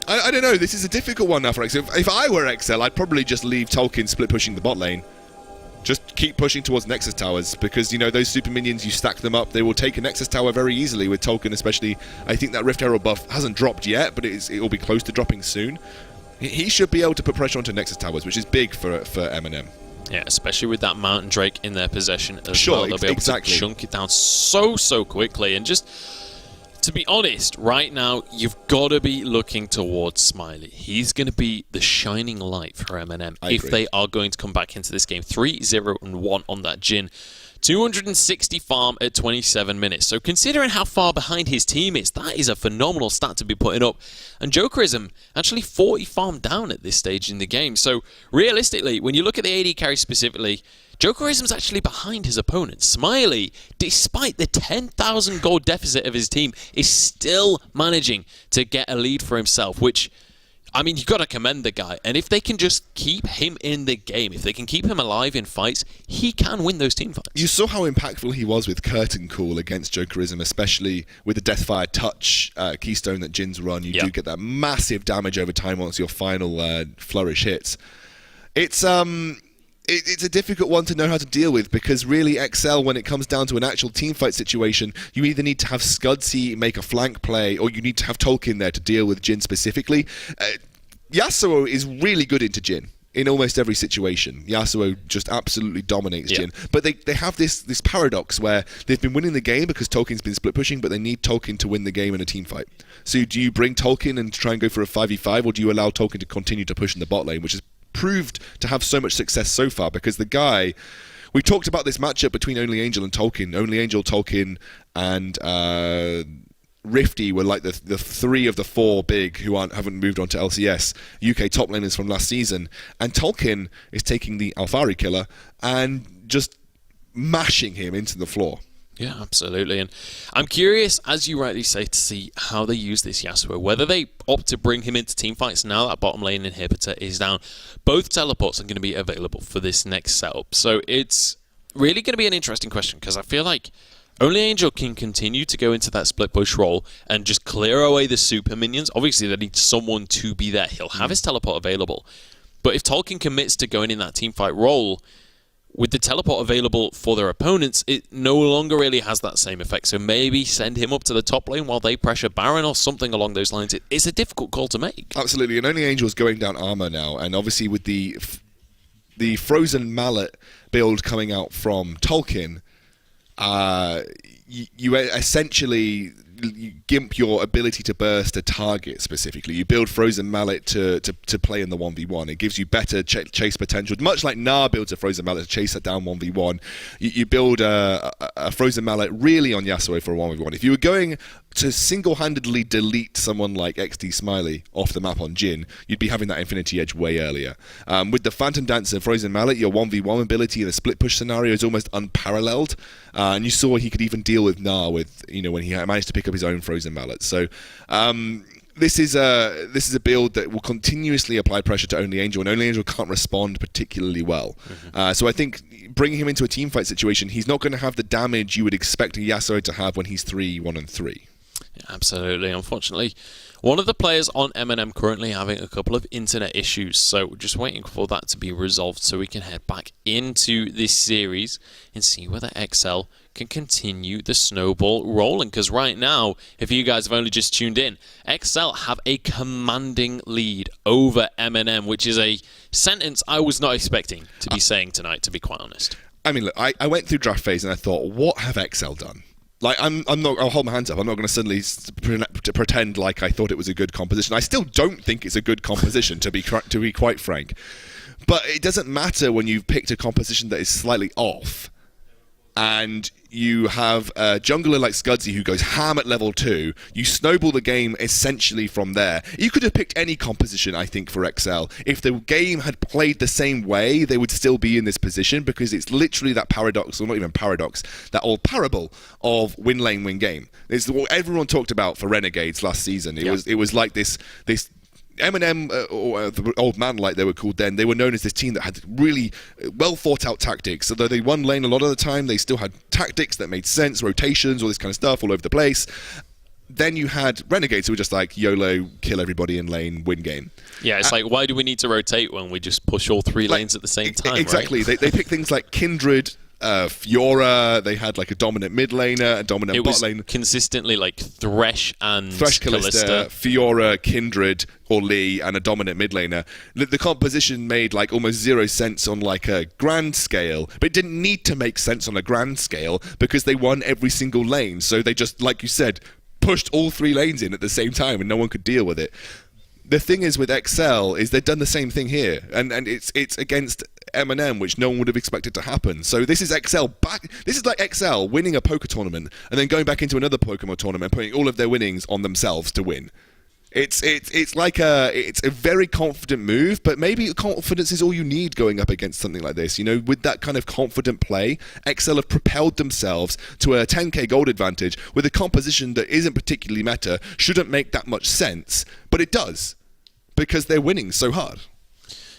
I don't know, this is a difficult one now for XL. If I were XL, I'd probably just leave Tolkien split pushing the bot lane. Just keep pushing towards Nexus towers, because, you know, those super minions, you stack them up, they will take a Nexus tower very easily with Tolkien, especially. I think that Rift Herald buff hasn't dropped yet, but it will be close to dropping soon. He should be able to put pressure onto Nexus towers, which is big for MNM. Yeah, especially with that Mountain Drake in their possession as well. They'll be able to chunk it down so quickly. And just, to be honest, right now, you've got to be looking towards Smiley. He's going to be the shining light for MNM if they are going to come back into this game. 3-0-1 on that Jhin. 260 farm at 27 minutes. So considering how far behind his team is, that is a phenomenal stat to be putting up. And Jokerism actually 40 farm down at this stage in the game. So realistically, when you look at the AD carry specifically, Jokerism's actually behind his opponent. Smiley, despite the 10,000 gold deficit of his team, is still managing to get a lead for himself, which, I mean, you've got to commend the guy. And if they can just keep him in the game, if they can keep him alive in fights, he can win those team fights. You saw how impactful he was with Curtain Call against Jokerism, especially with the Deathfire Touch keystone that Jin's run. You do get that massive damage over time once your final flourish hits. It's a difficult one to know how to deal with, because really XL, when it comes down to an actual teamfight situation, you either need to have Scudzy make a flank play, or you need to have Tolkien there to deal with Jhin specifically. Yasuo is really good into Jhin in almost every situation. Yasuo just absolutely dominates Jhin. But they have this paradox where they've been winning the game because Tolkien's been split pushing, but they need Tolkien to win the game in a team fight. So do you bring Tolkien and try and go for a 5v5, or do you allow Tolkien to continue to push in the bot lane, which is proved to have so much success so far? Because the guy, we talked about this matchup between Only Angel and Tolkien. Only Angel, Tolkien, and Rifty were like the three of the four big who haven't moved on to LCS UK top laners from last season, and Tolkien is taking the Alfari killer and just mashing him into the floor. Yeah, absolutely. And I'm curious, as you rightly say, to see how they use this Yasuo. Whether they opt to bring him into team fights now that bottom lane inhibitor is down. Both teleports are going to be available for this next setup. So it's really going to be an interesting question, because I feel like only Angel can continue to go into that split push role and just clear away the super minions. Obviously, they need someone to be there. He'll have his teleport available. But if Tolkien commits to going in that team fight role, with the teleport available for their opponents, it no longer really has that same effect. So maybe send him up to the top lane while they pressure Baron or something along those lines. It's a difficult call to make. Absolutely, and only Angel's going down armor now, and obviously with the Frozen Mallet build coming out from Tolkien, you essentially gimp your ability to burst a target specifically. You build Frozen Mallet to play in the 1v1. It gives you better chase potential, much like Gnar builds a Frozen Mallet to chase it down 1v1. You build a Frozen Mallet really on Yasuo for a 1v1. If you were going to single-handedly delete someone like XD Smiley off the map on Jhin, you'd be having that Infinity Edge way earlier. With the Phantom Dancer Frozen Mallet, your 1v1 ability in a split push scenario is almost unparalleled. And you saw he could even deal with Gnar with, when he managed to pick up his own Frozen Mallet. So this is a build that will continuously apply pressure to Only Angel, and Only Angel can't respond particularly well. So I think bringing him into a teamfight situation, he's not going to have the damage you would expect a Yasuo to have when he's 3-1 and 3. Yeah, absolutely. Unfortunately, one of the players on MNM currently having a couple of internet issues, so we're just waiting for that to be resolved so we can head back into this series and see whether XL can continue the snowball rolling. Because right now, if you guys have only just tuned in, XL have a commanding lead over MNM, which is a sentence I was not expecting to be saying tonight, to be quite honest. I mean, look, I went through draft phase and I thought, what have XL done? Like, I'm not. I'll hold my hands up. I'm not going to suddenly pretend like I thought it was a good composition. I still don't think it's a good composition, to be quite frank. But it doesn't matter when you've picked a composition that is slightly off, and you have a jungler like Scudsy who goes ham at level 2. You snowball the game essentially from there. You could have picked any composition, I think, for XL. If the game had played the same way, they would still be in this position, because it's literally that paradox, or not even paradox, that old parable of win lane, win game. It's what everyone talked about for Renegades last season. It was like this MNM, or the old man like they were called then, they were known as this team that had really well thought out tactics. Although they won lane a lot of the time, they still had tactics that made sense, rotations, all this kind of stuff all over the place. Then you had Renegades who were just like, YOLO, kill everybody in lane, win game. Yeah, it's like, why do we need to rotate when we just push all three lanes at the same time? Exactly. Right? They picked things like Kindred, Fiora. They had like a dominant mid laner, a dominant bot lane. Consistently like Thresh, Kalista, Fiora, Kindred, or Lee, and a dominant mid laner. The composition made like almost zero sense on like a grand scale, but it didn't need to make sense on a grand scale because they won every single lane. So they just, like you said, pushed all 3 lanes in at the same time, and no one could deal with it. The thing is with XL is they've done the same thing here, and it's against MNM, which no one would have expected to happen. So this is XL back. This is like XL winning a poker tournament and then going back into another Pokemon tournament, putting all of their winnings on themselves to win. It's a very confident move, but maybe confidence is all you need going up against something like this. With that kind of confident play, XL have propelled themselves to a 10k gold advantage with a composition that isn't particularly meta, shouldn't make that much sense, but it does because they're winning so hard.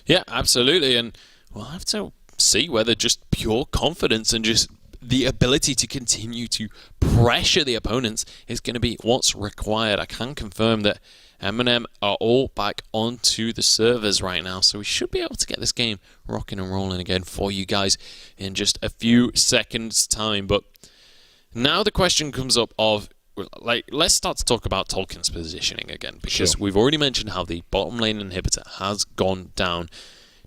Yeah, absolutely, and we'll have to see whether just pure confidence and just the ability to continue to pressure the opponents is going to be what's required. I can confirm that MNM are all back onto the servers right now, so we should be able to get this game rocking and rolling again for you guys in just a few seconds time. But now the question comes up of, let's start to talk about Tolkien's positioning again, because we've already mentioned how the bottom lane inhibitor has gone down.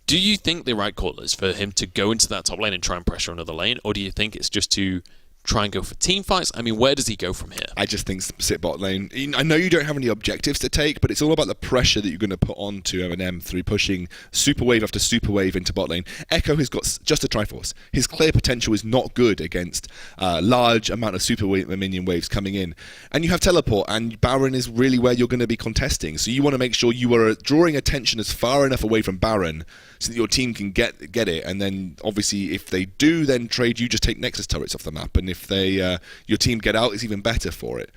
Do you think the right call is for him to go into that top lane and try and pressure another lane, or do you think it's just to try and go for team fights? I mean, where does he go from here? I just think sit bot lane. I know you don't have any objectives to take, but it's all about the pressure that you're going to put onto MNM through pushing super wave after super wave into bot lane. Echo has got just a Triforce. His clear potential is not good against large amount of super minion waves coming in. And you have teleport, and Baron is really where you're going to be contesting. So you want to make sure you are drawing attention as far enough away from Baron so that your team can get it. And then obviously if they do then trade, you just take Nexus turrets off the map. And if your team get out, it's even better for it.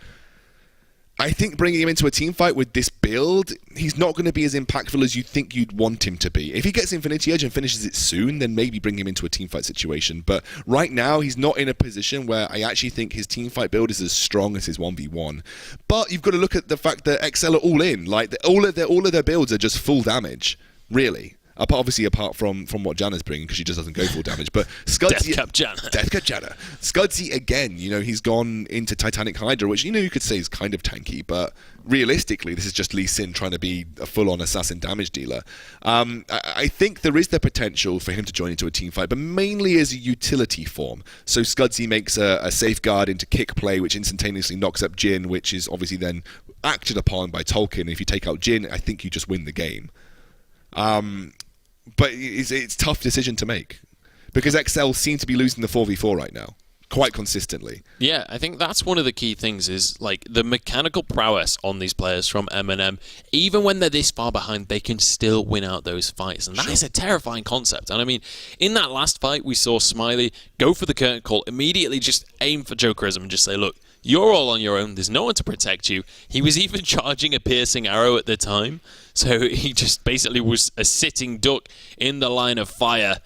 I think bringing him into a team fight with this build, he's not going to be as impactful as you think you'd want him to be. If he gets Infinity Edge and finishes it soon, then maybe bring him into a team fight situation. But right now, he's not in a position where I actually think his team fight build is as strong as his 1v1. But you've got to look at the fact that XL are all in. Like, all of their builds are just full damage, really. Obviously, apart from what Janna's bringing, because she just doesn't go full damage. But Scudzy, Death Cup Janna. Scudzy, again, he's gone into Titanic Hydra, which, you could say is kind of tanky, but realistically, this is just Lee Sin trying to be a full-on assassin damage dealer. I think there is the potential for him to join into a team fight, but mainly as a utility form. So Scudzy makes a safeguard into kick play, which instantaneously knocks up Jhin, which is obviously then acted upon by Tolkien. If you take out Jhin, I think you just win the game. But it's a tough decision to make because XL seem to be losing the 4v4 right now quite consistently. Yeah, I think that's one of the key things is like the mechanical prowess on these players from MNM. Even when they're this far behind, they can still win out those fights. And that is a terrifying concept. And I mean, in that last fight, we saw Smiley go for the curtain call, immediately just aim for Jokerism and just say, look, you're all on your own. There's no one to protect you. He was even charging a piercing arrow at the time. So he just basically was a sitting duck in the line of fire.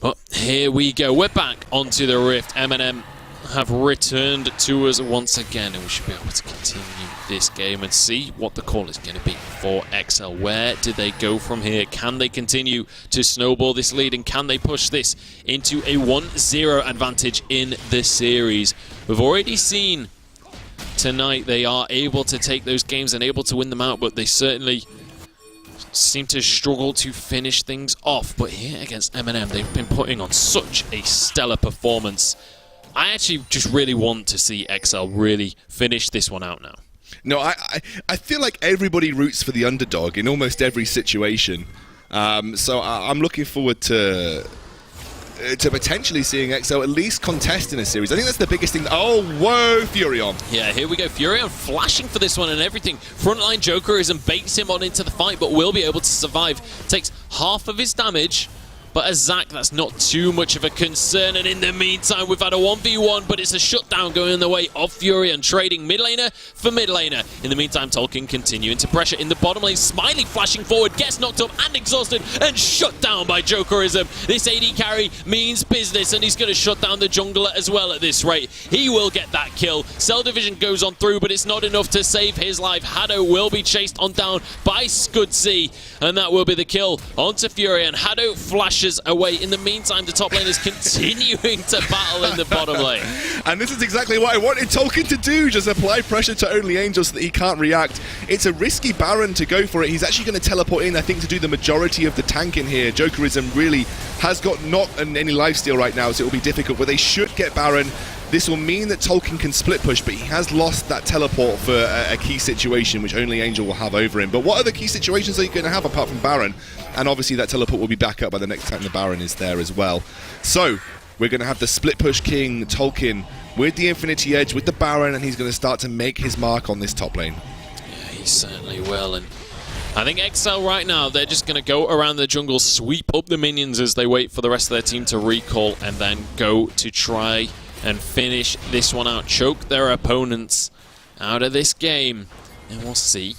But here we go. We're back onto the Rift. MNM have returned to us once again, and we should be able to continue this game and see what the call is going to be for XL. Where do they go from here? Can they continue to snowball this lead, and can they push this into a 1-0 advantage in the series? We've already seen tonight they are able to take those games and able to win them out, but they certainly seem to struggle to finish things off. But here against MNM, they've been putting on such a stellar performance. I actually just really want to see XL really finish this one out now. No, I feel like everybody roots for the underdog in almost every situation. So I'm looking forward to potentially seeing XL at least contest in a series. I think that's the biggest thing. Oh, whoa, Furion. Yeah, here we go. Furion flashing for this one and everything. Frontline Jokerism baits him on into the fight, but will be able to survive. Takes half of his damage. But as Zac, that's not too much of a concern. And in the meantime, we've had a 1v1, but it's a shutdown going in the way of Furion, trading mid laner for mid laner. In the meantime, Tolkien continuing to pressure in the bottom lane. Smiley flashing forward, gets knocked up and exhausted, and shut down by Jokerism. This AD carry means business, and he's going to shut down the jungler as well at this rate. He will get that kill. Cell Division goes on through, but it's not enough to save his life. Hado will be chased on down by Scudzy, and that will be the kill onto Furion. Hado flashes away. In the meantime, the top lane is continuing to battle in the bottom lane. And this is exactly what I wanted Tolkien to do, just apply pressure to Only Angel so that he can't react. It's a risky Baron to go for it. He's actually going to teleport in, I think, to do the majority of the tank in here. Jokerism really has got not any lifesteal right now, so it will be difficult, but they should get Baron. This will mean that Tolkien can split push, but he has lost that teleport for a key situation, which Only Angel will have over him. But what other key situations are you going to have apart from Baron? And obviously that teleport will be back up by the next time the Baron is there as well. So we're going to have the split push king, Tolkien, with the Infinity Edge, with the Baron, and he's going to start to make his mark on this top lane. Yeah, he certainly will. And I think XL right now, they're just going to go around the jungle, sweep up the minions as they wait for the rest of their team to recall, and then go to try and finish this one out, choke their opponents out of this game. And we'll see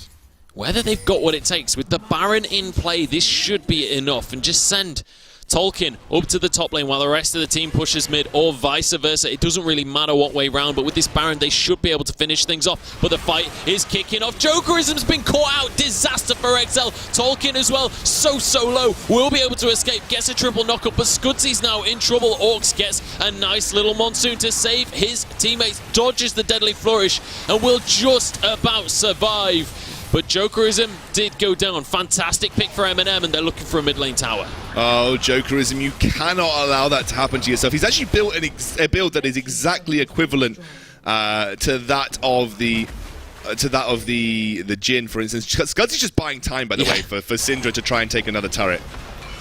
whether they've got what it takes. With the Baron in play, this should be enough. And just send Tolkien up to the top lane while the rest of the team pushes mid, or vice versa. It doesn't really matter what way round, but with this Baron, they should be able to finish things off. But the fight is kicking off. Jokerism's been caught out. Disaster for XL. Tolkien as well, so low. Will be able to escape. Gets a triple knockup, but Scudzy's now in trouble. Orcs gets a nice little monsoon to save his teammates. Dodges the deadly flourish and will just about survive. But Jokerism did go down. Fantastic pick for MNM, and they're looking for a mid lane tower. Oh, Jokerism, you cannot allow that to happen to yourself. He's actually built a build that is exactly equivalent to that of the Jhin, for instance. Scudzy's just buying time, by the way, for Syndra to try and take another turret.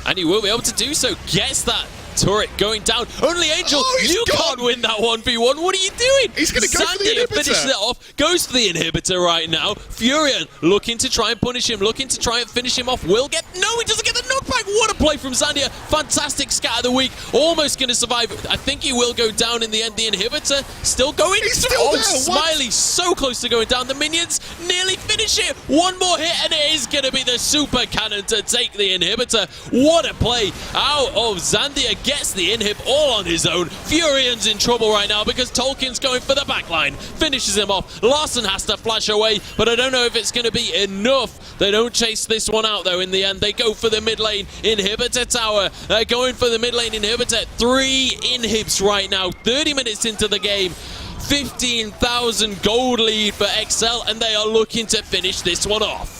And he will be able to do so. Gets that turret going down. Only Angel, he's you gone. can't win that 1v1. What are you doing? He's going to go for the Zandia inhibitor. finishes it off, goes for the inhibitor right now. Furion looking to try and punish him, looking to try and finish him off. Will get, no, he doesn't get the knockback. What a play from Zandia. Fantastic scat of the week. Almost going to survive. I think he will go down in the end. The inhibitor still going. He's still there. Smiley so close to going down. The minions nearly finish it. One more hit and it is going to be the super cannon to take the inhibitor. What a play out of Zandia. Gets the inhib all on his own. Furion's in trouble right now because Tolkien's going for the backline. Finishes him off. Larson has to flash away, but I don't know if it's going to be enough. They don't chase this one out though in the end. They go for the mid lane inhibitor tower. They're going for the mid lane inhibitor. 3 inhibs right now. 30 minutes into the game. 15,000 gold lead for ESL, and they are looking to finish this one off.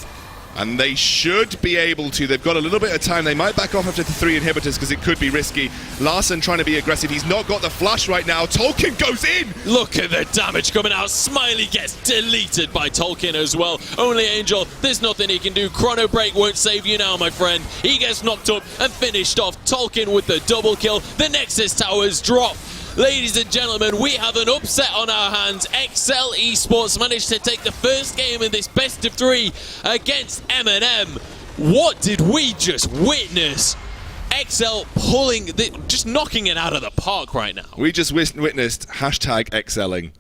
And they should be able to. They've got a little bit of time. They might back off after the 3 inhibitors because it could be risky. Larson trying to be aggressive. He's not got the flash right now. Tolkien goes in. Look at the damage coming out. Smiley gets deleted by Tolkien as well. Only Angel, there's nothing he can do. Chrono Break won't save you now, my friend. He gets knocked up and finished off. Tolkien with the double kill. The Nexus towers drop. Ladies and gentlemen, we have an upset on our hands. ESL Esports managed to take the first game in this best of 3 against MNM. What did we just witness? ESL pulling, just knocking it out of the park right now. We just witnessed hashtag excelling.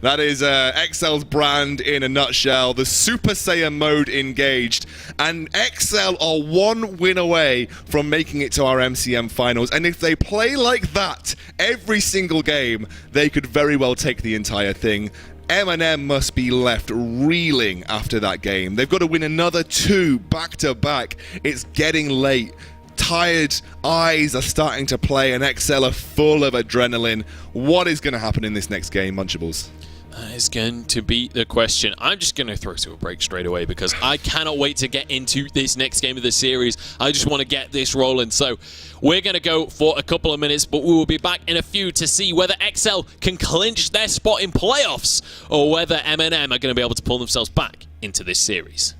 That is ESL's brand in a nutshell. The Super Saiyan mode engaged. And ESL are 1 win away from making it to our MCM finals. And if they play like that every single game, they could very well take the entire thing. MNM must be left reeling after that game. They've got to win another 2 back-to-back. It's getting late. Tired eyes are starting to play, and ESL are full of adrenaline. What is going to happen in this next game, Munchables? That is going to be the question. I'm just going to throw to a break straight away because I cannot wait to get into this next game of the series. I just want to get this rolling. So we're going to go for a couple of minutes, but we will be back in a few to see whether ESL can clinch their spot in playoffs or whether MNM are going to be able to pull themselves back into this series.